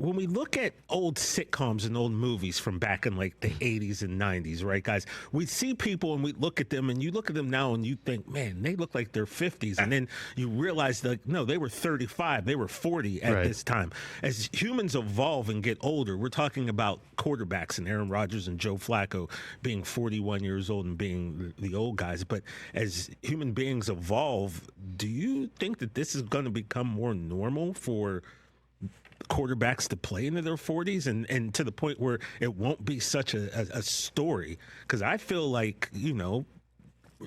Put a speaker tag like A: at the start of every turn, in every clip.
A: when we look at old sitcoms and old movies from back in like the 80s and 90s, right, guys, we see people and we look at them and you look at them now and you think, man, they look like they're 50s. And then you realize that, no, they were 35, they were 40 at this time. As humans evolve and get older, we're talking about quarterbacks and Aaron Rodgers and Joe Flacco being 41 years old and being the old guys. But as human beings evolve, do you think that this is going to become more normal for quarterbacks to play into their 40s and to the point where it won't be such a story? Because I feel like, you know,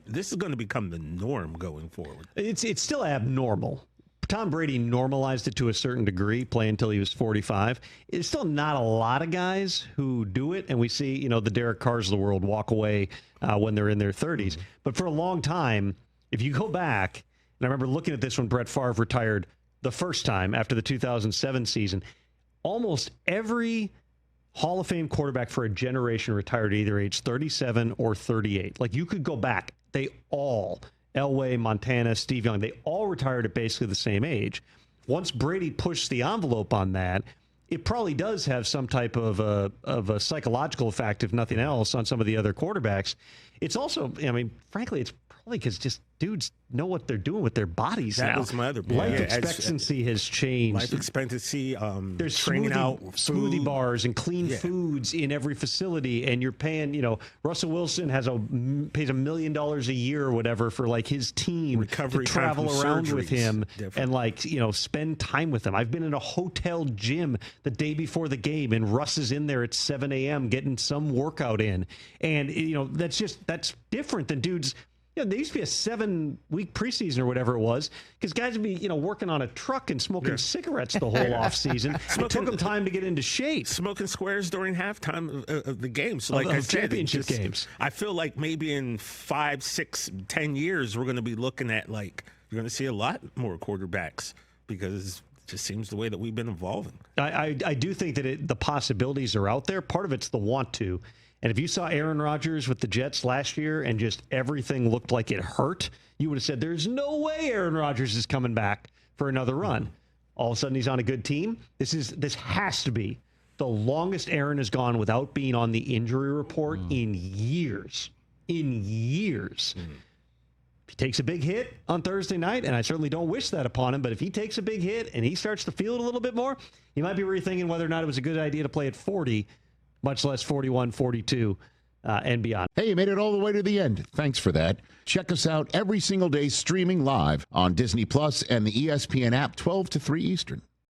A: this is going to become the norm going forward.
B: It's still abnormal. Tom Brady normalized it to a certain degree, play until he was 45. It's still not a lot of guys who do it, and we see, you know, the Derek Carrs of the world walk away when they're in their 30s. Mm-hmm. But for a long time, if you go back, and I remember looking at this when Brett Favre retired the first time after the 2007 season, almost every Hall of Fame quarterback for a generation retired at either age 37 or 38. Like, you could go back. They all, Elway, Montana, Steve Young, they all retired at basically the same age. Once Brady pushed the envelope on that, it probably does have some type of a psychological effect, if nothing else, on some of the other quarterbacks. It's also, I mean, frankly, it's probably because just dudes know what they're doing with their bodies now.
A: That was my other point.
B: Life expectancy has changed.
A: Life expectancy,
B: there's
A: training
B: smoothie bars and clean foods in every facility, and you're paying, you know, Russell Wilson pays $1 million a year or whatever for like his team to travel around with him and like, you know, spend time with him. I've been in a hotel gym the day before the game, and Russ is in there at 7 a.m. getting some workout in, and you know, that's different than dudes. You know, there used to be a 7-week preseason or whatever it was, because guys would be, you know, working on a truck and smoking cigarettes the whole offseason. It took them time to get into shape.
A: Smoking squares during halftime of the games. So like I said,
B: championship games.
A: I feel like maybe in 5, 6, 10 years, we're going to be looking at, like, you're going to see a lot more quarterbacks because it just seems the way that we've been evolving.
B: I do think that the possibilities are out there. Part of it's the want to. And if you saw Aaron Rodgers with the Jets last year and just everything looked like it hurt, you would have said, there's no way Aaron Rodgers is coming back for another run. All of a sudden, he's on a good team. This has to be the longest Aaron has gone without being on the injury report in years. In years. If he takes a big hit on Thursday night, and I certainly don't wish that upon him, but if he takes a big hit and he starts to feel it a little bit more, he might be rethinking whether or not it was a good idea to play at 40, much less 41, 42, and beyond.
C: Hey, you made it all the way to the end. Thanks for that. Check us out every single day streaming live on Disney Plus and the ESPN app 12 to 3 Eastern.